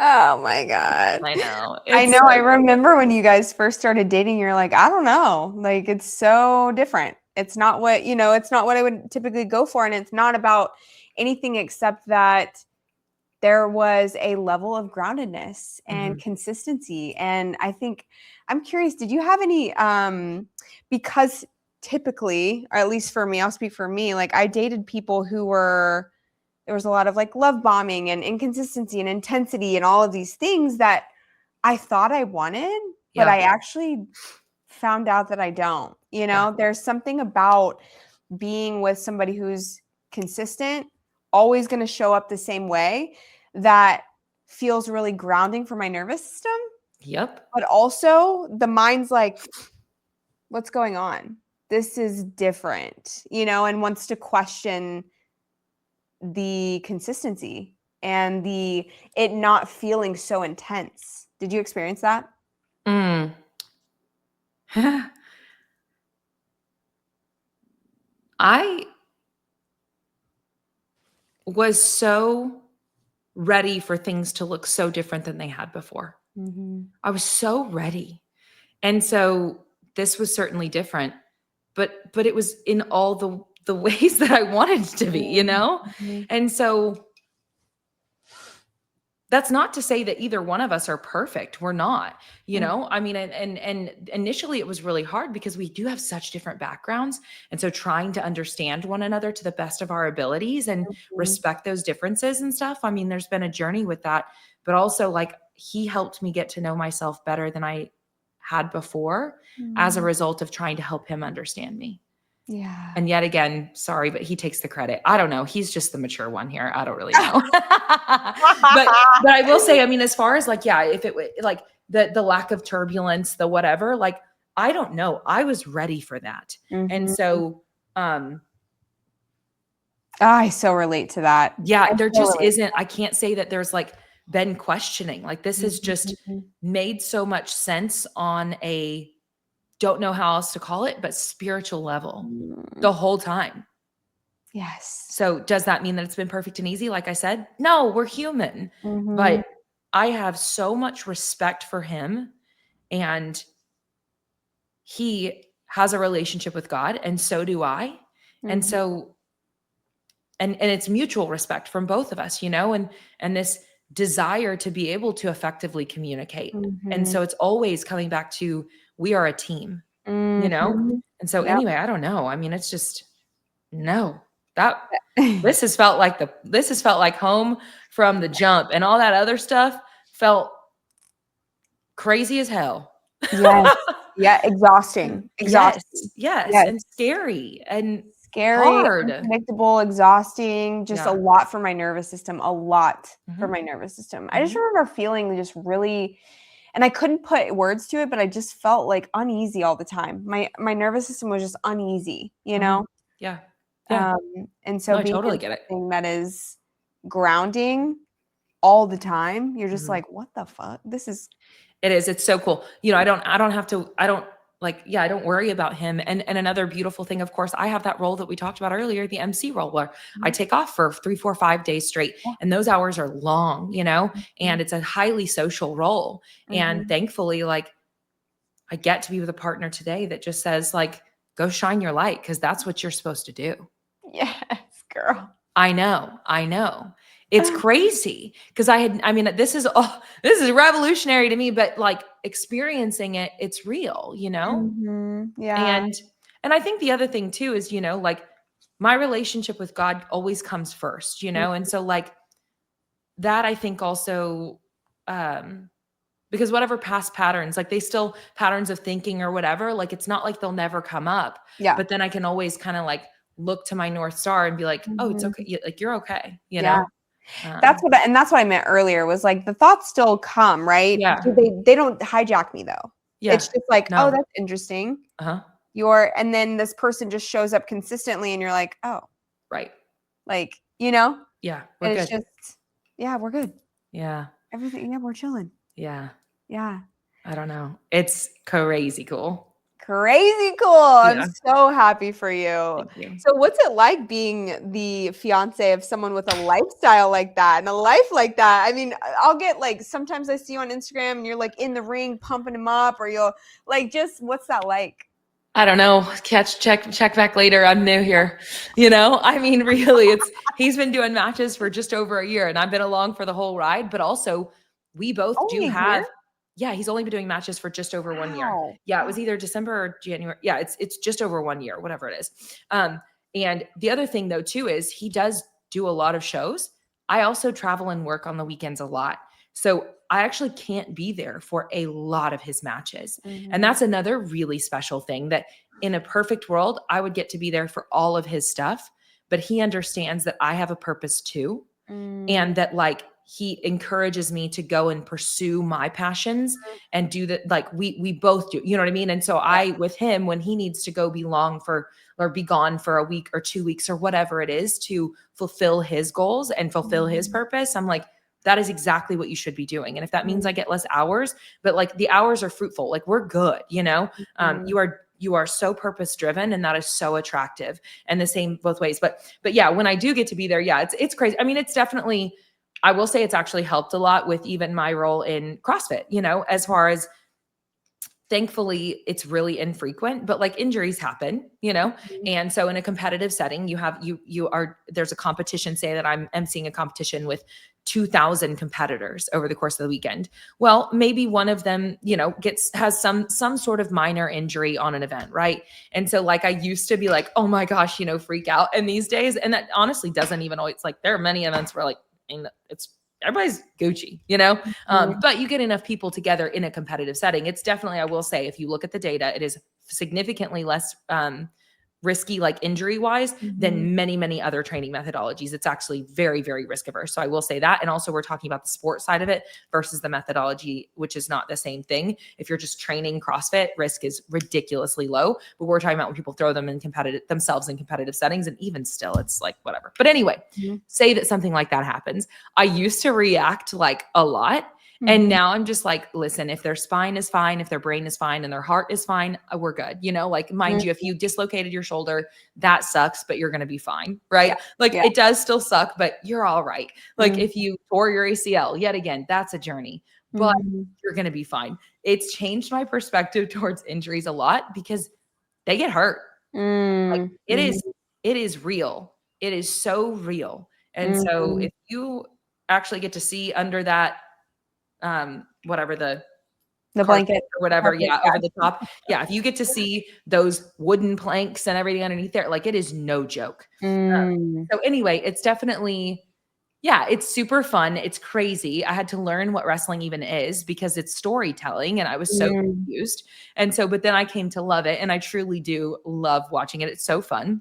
Oh my God. I know. I know. I remember when you guys first started dating, you're like, I don't know. Like, it's so different. It's not what, you know, it's not what I would typically go for. And it's not about anything except that there was a level of groundedness and consistency. And I think, I'm curious, did you have any, because typically, or at least for me, I'll speak for me, like I dated people who were, there was a lot of like love bombing and inconsistency and intensity and all of these things that I thought I wanted, but I actually found out that I don't, you know, there's something about being with somebody who's consistent, always going to show up the same way that feels really grounding for my nervous system. Yep. But also the mind's like, what's going on? This is different, you know, and wants to question the consistency and it not feeling so intense. Did you experience that? I was so ready for things to look so different than they had before. I was so ready. And so this was certainly different, but it was in all the ways that I wanted it to be, you know? And so that's not to say that either one of us are perfect. We're not, you know, I mean, and initially it was really hard because we do have such different backgrounds. And so trying to understand one another to the best of our abilities and respect those differences and stuff. I mean, there's been a journey with that, but also like he helped me get to know myself better than I had before as a result of trying to help him understand me. Yeah. And yet again, sorry, but he takes the credit. I don't know. He's just the mature one here. I don't really know. but I will say, I mean, as far as like, yeah, if it like the lack of turbulence, the whatever, like, I don't know. I was ready for that. And so, I so relate to that. yeah, there just isn't, I can't say that there's like been questioning, like this has just made so much sense on a, don't know how else to call it, but spiritual level the whole time. Yes. So does that mean that it's been perfect and easy? Like I said, no, we're human, but I have so much respect for him and he has a relationship with God and so do I. And so, and it's mutual respect from both of us, you know, and this desire to be able to effectively communicate. And so it's always coming back to, we are a team, you know? And so anyway, I don't know. I mean, it's just, no, that this has felt like home from the jump, and all that other stuff felt crazy as hell. Yes. Yeah. Exhausting. Yes. And scary. And scary, hard. unpredictable, exhausting, just a Yeah. lot for my nervous system, a lot for Mhm. my nervous system. I just remember feeling just really, and I couldn't put words to it, but I just felt like uneasy all the time. My nervous system was just uneasy, you know? Yeah. Yeah. And so No, I being totally in get it. something that is grounding all the time, you're just Mhm. like, what the fuck? This is It is. It's so cool. You know, I don't have to, I don't like, yeah, I don't worry about him. And another beautiful thing, of course, I have that role that we talked about earlier, the MC role, where I take off for 3, 4, 5 days straight. yeah. And those hours are long, you know, and it's a highly social role. And Mhm. thankfully, like, I get to be with a partner today that just says, like, go shine your light, because that's what you're supposed to do. Yes, girl. I know. I know. It's crazy because this is revolutionary to me, but like experiencing it, it's real, you know? Yeah. And I think the other thing too is, you know, like my relationship with God always comes first, you know? And so like that, I think also, because whatever past patterns, like they still patterns of thinking or whatever, like it's not like they'll never come up, Yeah. but then I can always kind of like look to my North Star and be like, oh, it's okay. Like you're okay, you Yeah. know? That's what I meant earlier was like the thoughts still come, right? Yeah. They don't hijack me though. Yeah. It's just like, oh, No. that's interesting. Uh-huh. And then this person just shows up consistently and you're like, oh, Right. like, you know? Yeah. We're And it's good. just, yeah, we're good. Yeah. Everything, yeah, we're chilling. Yeah. Yeah. I don't know. It's crazy cool. Crazy cool. I'm Yeah. so happy for you. Thank you. So what's it like being the fiance of someone with a lifestyle like that and a life like that? I mean, I'll get like, sometimes I see you on Instagram and you're like in the ring pumping him up, or you'll like, just what's that like? I don't know. Check back later. I'm new here. You know, I mean, really, he's been doing matches for just over a year and I've been along for the whole ride, but also we both do Only a have, year? yeah, he's only been doing matches for just over 1 year. Wow. Yeah. It was either December or January. Yeah. It's just over 1 year, whatever it is. And the other thing though, too, is he does do a lot of shows. I also travel and work on the weekends a lot. So I actually can't be there for a lot of his matches. And that's another really special thing, that in a perfect world, I would get to be there for all of his stuff, but he understands that I have a purpose too. And that like, he encourages me to go and pursue my passions and do that. Like we both do, you know what I mean? And so with him, when he needs to go be gone for a week or 2 weeks or whatever it is to fulfill his goals and fulfill his purpose, I'm like, that is exactly what you should be doing. And if that means I get less hours, but like the hours are fruitful, like we're good, you know, you are so purpose driven, and that is so attractive, and the same both ways. But yeah, when I do get to be there, yeah, it's crazy. I mean, it's definitely, I will say it's actually helped a lot with even my role in CrossFit, you know, as far as, thankfully it's really infrequent, but like injuries happen, you know? And so in a competitive setting, there's a competition, say that I'm emceeing a competition with 2,000 competitors over the course of the weekend. Well, maybe one of them, you know, has some sort of minor injury on an event. Right. And so like, I used to be like, oh my gosh, you know, freak out. And these days, and that honestly doesn't even always, like, there are many events where like, everybody's Gucci, you know? But you get enough people together in a competitive setting. It's definitely, I will say, if you look at the data, it is significantly less risky, like injury wise, than many, many other training methodologies. It's actually very, very risk averse. So I will say that. And also we're talking about the sport side of it versus the methodology, which is not the same thing. If you're just training CrossFit, risk is ridiculously low, but we're talking about when people throw themselves in competitive settings, and even still, it's like whatever. But anyway, say that something like that happens. I used to react like a lot. And now I'm just like, listen, if their spine is fine, if their brain is fine, and their heart is fine, we're good. You know, like, mind you, if you dislocated your shoulder, that sucks, but you're going to be fine. Right. Like it does still suck, but you're all right. Like if you tore your ACL, yet again, that's a journey, but you're going to be fine. It's changed my perspective towards injuries a lot, because they get hurt. Like it is real. It is so real. And so if you actually get to see under that, whatever the carpet blanket or whatever, over the top. Yeah, if you get to see those wooden planks and everything underneath there, like it is no joke. So anyway, it's definitely, yeah, it's super fun. It's crazy. I had to learn what wrestling even is, because it's storytelling, and I was so confused. And so, but then I came to love it, and I truly do love watching it. It's so fun.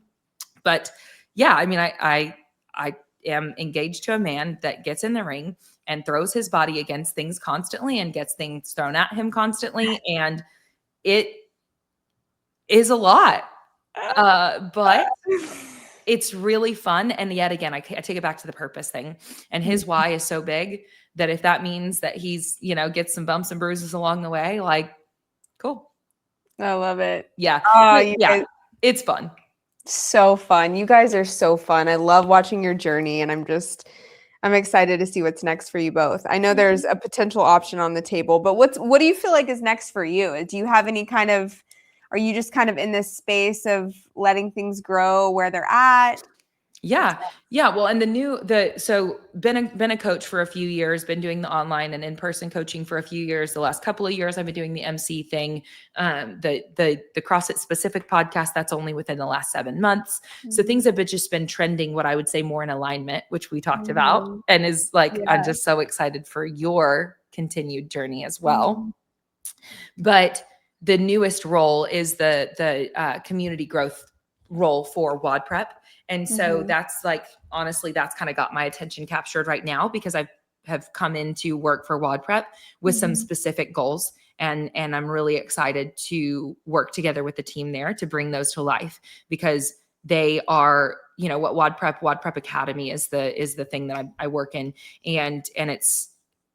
But yeah, I mean, I am engaged to a man that gets in the ring and throws his body against things constantly and gets things thrown at him constantly. And it is a lot. But it's really fun. And yet again, I take it back to the purpose thing. And his why is so big that if that means that he's, gets some bumps and bruises along the way, like, cool. I love it. Yeah. Oh, Yeah. It's fun. So fun. You guys are so fun. I love watching your journey, and I'm excited to see what's next for you both. I know there's a potential option on the table, but what do you feel like is next for you? Do you have any are you just kind of in this space of letting things grow where they're at? Yeah. Well, and so been a coach for a few years, been doing the online and in-person coaching for a few years. The last couple of years, I've been doing the MC thing. The CrossFit specific podcast, that's only within the last 7 months. So things have just been trending, what I would say more in alignment, which we talked about, and is like, I'm just so excited for your continued journey as well. But the newest role is the community growth role for WOD Prep. And so that's like, honestly, that's kind of got my attention captured right now because I have come into work for WOD Prep with some specific goals. And I'm really excited to work together with the team there to bring those to life because they are, what WOD Prep Academy is the thing that I work in. And it's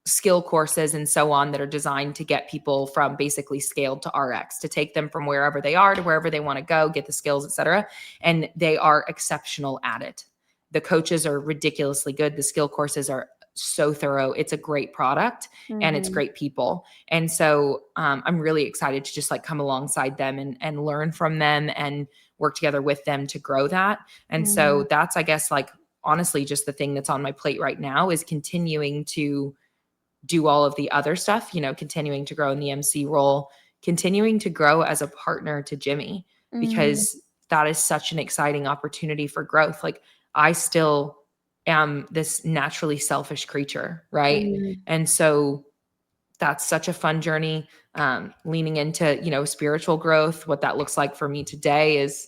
skill courses and so on that are designed to get people from basically scaled to RX, to take them from wherever they are to wherever they want to go, get the skills, et cetera. And they are exceptional at it. The coaches are ridiculously good. The skill courses are so thorough. It's a great product and it's great people. And so I'm really excited to just like come alongside them and learn from them and work together with them to grow that. And so that's, I guess, like, honestly, just the thing that's on my plate right now is continuing to do all of the other stuff, continuing to grow in the MC role, continuing to grow as a partner to Jimmy, because that is such an exciting opportunity for growth. Like, I still am this naturally selfish creature, right? And so that's such a fun journey, leaning into, spiritual growth. What that looks like for me today is,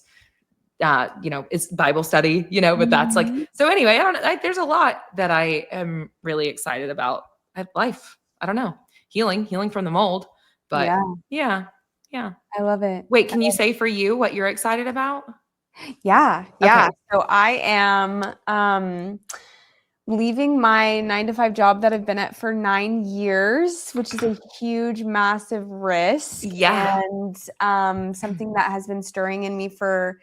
it's Bible study, but that's like, so anyway, I don't know. There's a lot that I am really excited about. Life. I don't know. Healing from the mold. But yeah. I love it. Wait, can you say for you what you're excited about? Yeah. Okay. So I am leaving my 9-to-5 job that I've been at for 9 years, which is a huge, massive risk. Yeah. And something that has been stirring in me for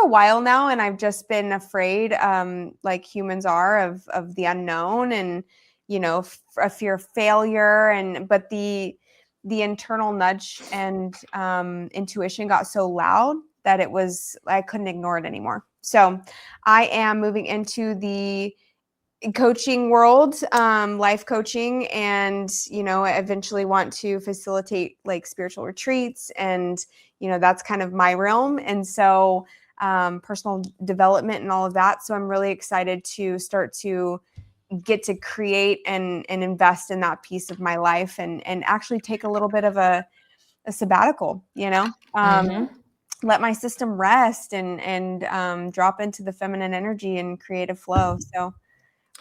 a while now. And I've just been afraid, like humans are, of the unknown and, a fear of failure. But the internal nudge and intuition got so loud that I couldn't ignore it anymore. So I am moving into the coaching world, life coaching, and I eventually want to facilitate like spiritual retreats, and that's kind of my realm. And so personal development and all of that. So I'm really excited to start to get to create and invest in that piece of my life and actually take a little bit of a sabbatical, let my system rest and drop into the feminine energy and creative flow. So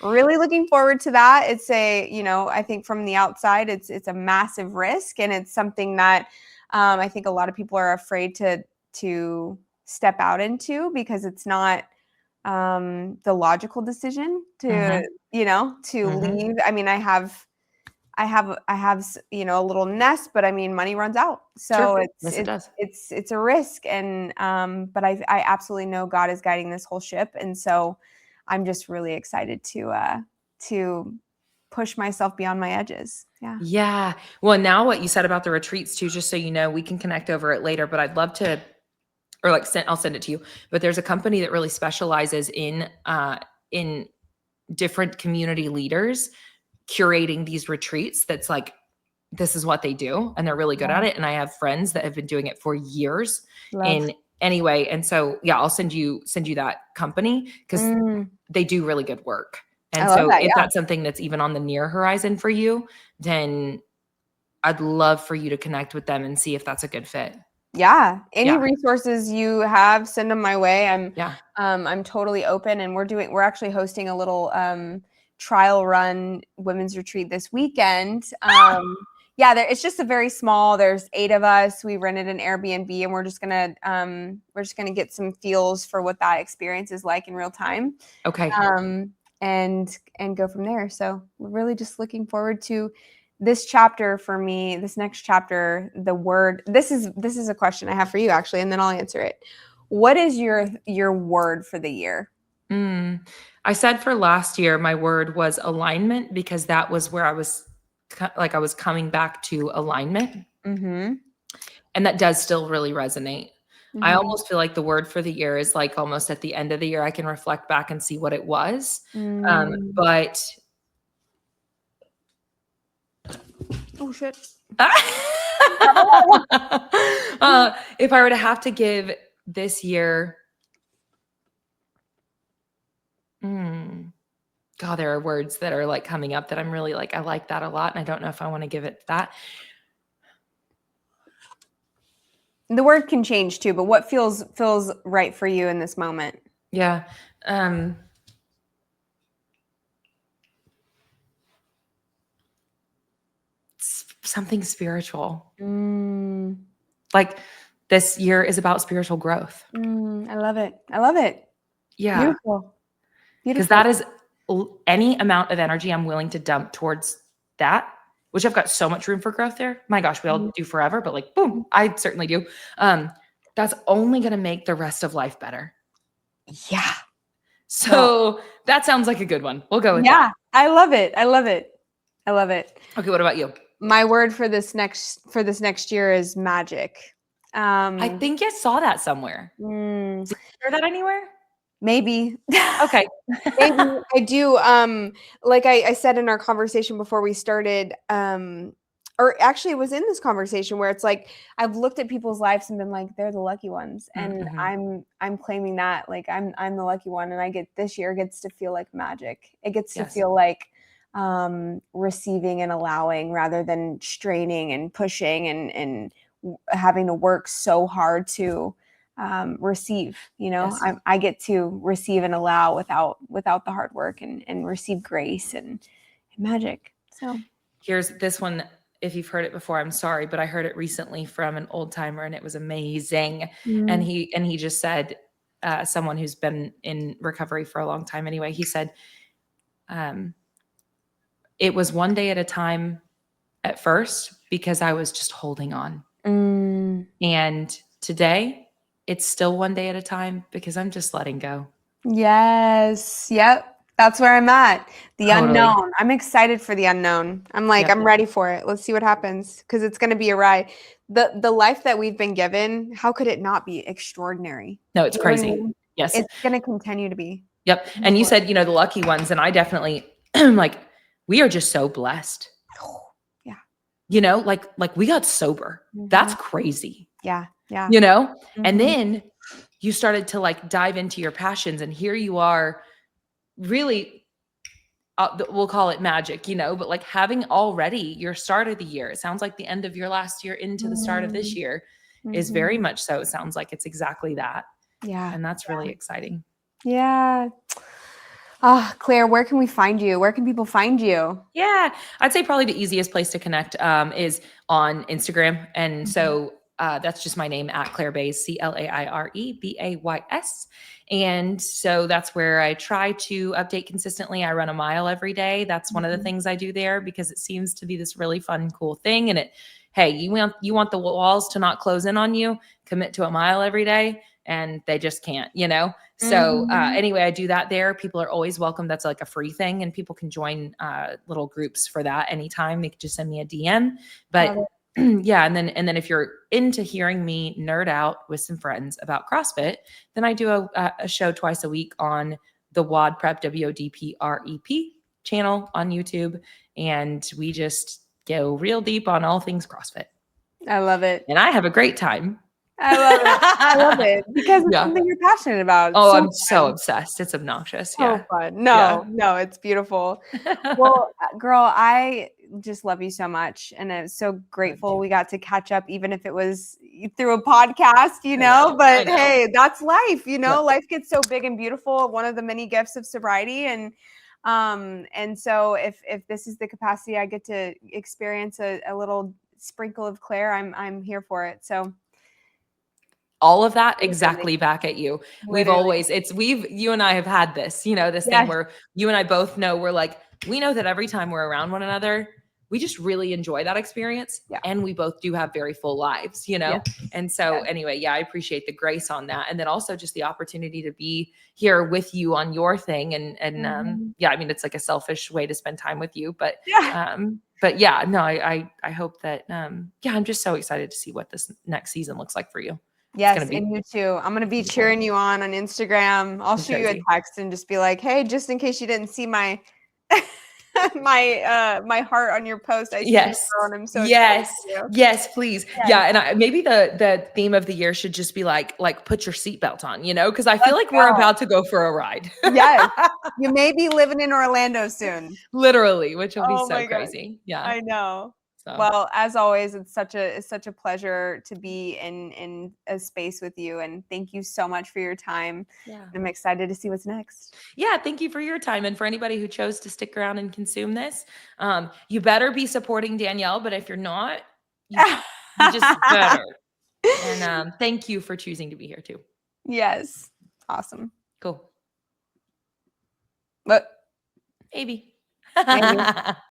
really looking forward to that. It's I think from the outside, it's a massive risk, and it's something that I think a lot of people are afraid to step out into because it's not the logical decision to leave. I mean, I have a little nest, but I mean, money runs out. So it's a risk. And, but I absolutely know God is guiding this whole ship. And so I'm just really excited to push myself beyond my edges. Yeah. Yeah. Well, now what you said about the retreats too, just so you know, we can connect over it later, but I'd love to, or like I'll send it to you, but there's a company that really specializes in different community leaders curating these retreats. That's like, this is what they do. And they're really good at it. And I have friends that have been doing it for years anyway. And so, yeah, I'll send you that company because they do really good work. And so if that's something that's even on the near horizon for you, then I'd love for you to connect with them and see if that's a good fit. Yeah. Any Yeah. resources you have, send them my way. Yeah. I'm totally open, and we're actually hosting a little trial run women's retreat this weekend. Yeah, it's just a very small. There's 8 of us. We rented an Airbnb, and we're just gonna get some feels for what that experience is like in real time. Okay. And go from there. So we're really just looking forward to this chapter for me. This next chapter, the word. This is a question I have for you actually, and then I'll answer it. What is your word for the year? I said for last year, my word was alignment, because that was where I was coming back to alignment. Mm-hmm. And that does still really resonate. Mm-hmm. I almost feel like the word for the year is like almost at the end of the year, I can reflect back and see what it was. But oh shit. If I were to have to give this year, God, there are words that are like coming up that I'm really like, I like that a lot. And I don't know if I want to give it that. The word can change too, but what feels right for you in this moment? Yeah. Something spiritual. Like this year is about spiritual growth. I love it. I love it. Yeah. Beautiful. Because that is any amount of energy I'm willing to dump towards that, which I've got so much room for growth there. My gosh, we all do forever, but like, boom, I certainly do. That's only going to make the rest of life better. Yeah. So that sounds like a good one. We'll go with that. Yeah. I love it. I love it. I love it. Okay. What about you? My word for this next year is magic. I think I saw that somewhere. Did you hear that anywhere? Maybe. Okay. Maybe I do. Like I said in our conversation before we started, or actually it was in this conversation where it's like I've looked at people's lives and been like, they're the lucky ones. And I'm claiming that like I'm the lucky one, and this year gets to feel like magic. It gets to feel like receiving and allowing rather than straining and pushing and having to work so hard to receive. I get to receive and allow without the hard work, and receive grace and magic. So here's this one. If you've heard it before, I'm sorry, but I heard it recently from an old timer and it was amazing. And he just said, someone who's been in recovery for a long time anyway, he said, it was one day at a time at first because I was just holding on. And today it's still one day at a time because I'm just letting go. Yes. Yep. That's where I'm at. The unknown. I'm excited for the unknown. I'm like, I'm ready for it. Let's see what happens, because it's going to be a ride. The life that we've been given, how could it not be extraordinary? No, it's crazy. Yes. It's going to continue to be. Yep. And you said, the lucky ones. And I definitely like, we are just so blessed. Yeah. Like we got sober. That's crazy. Yeah. Yeah. And then you started to like dive into your passions, and here you are really, we'll call it magic, but like having already your start of the year, it sounds like the end of your last year into the start of this year is very much so. It sounds like it's exactly that. Yeah. And that's really exciting. Yeah. Oh, Claire, where can we find you? Where can people find you? Yeah, I'd say probably the easiest place to connect is on Instagram. And so that's just my name, @ClaireBays, ClaireBays. And so that's where I try to update consistently. I run a mile every day. That's one of the things I do there, because it seems to be this really fun, cool thing. And hey, you want the walls to not close in on you, commit to a mile every day, and they just can't, So anyway, I do that there. People are always welcome. That's like a free thing, and people can join little groups for that anytime. They can just send me a DM. But yeah, and then if you're into hearing me nerd out with some friends about CrossFit, then I do a show twice a week on the WOD Prep, WODPREP channel on YouTube, and we just go real deep on all things CrossFit. I love it. And I have a great time. I love it. I love it because it's something you're passionate about. Oh, I'm so obsessed. It's obnoxious. So fun. No, it's beautiful. Well, girl, I just love you so much. And I'm so grateful we got to catch up, even if it was, through a podcast, you know, but I know. hey, that's life, you know, Yeah. life gets so big and beautiful. One of the many gifts of sobriety. And so if this is the capacity I get to experience a little sprinkle of Claire, I'm here for it. So all of that exactly back at you. Literally. You and I have had this, you know, this thing where you and I both know we know that every time we're around one another, we just really enjoy that experience. Yeah. And we both do have very full lives, you know? Yes. And so anyway, yeah, I appreciate the grace on that. And then also just the opportunity to be here with you on your thing. And yeah, I mean, it's like a selfish way to spend time with you, but yeah, no, I hope that, yeah, I'm just so excited to see what this next season looks like for you. Yes, and you too. I'm going to be cheering you on Instagram. I'll shoot you a text and just be like, hey, just in case you didn't see my my heart on your post. I see it, and I'm so excited for you. Yes, please. Yeah, and maybe the theme of the year should just be like put your seatbelt on, you know, because I feel like we're about to go for a ride. Yes, you may be living in Orlando soon. Literally, which will be so crazy. Yeah, I know. So. Well, as always, it's such a pleasure to be in a space with you, and thank you so much for your time. Yeah, I'm excited to see what's next. Yeah, thank you for your time, and for anybody who chose to stick around and consume this, you better be supporting Danielle. But if you're not, you just better. And thank you for choosing to be here too. Yes, awesome. Cool. But maybe.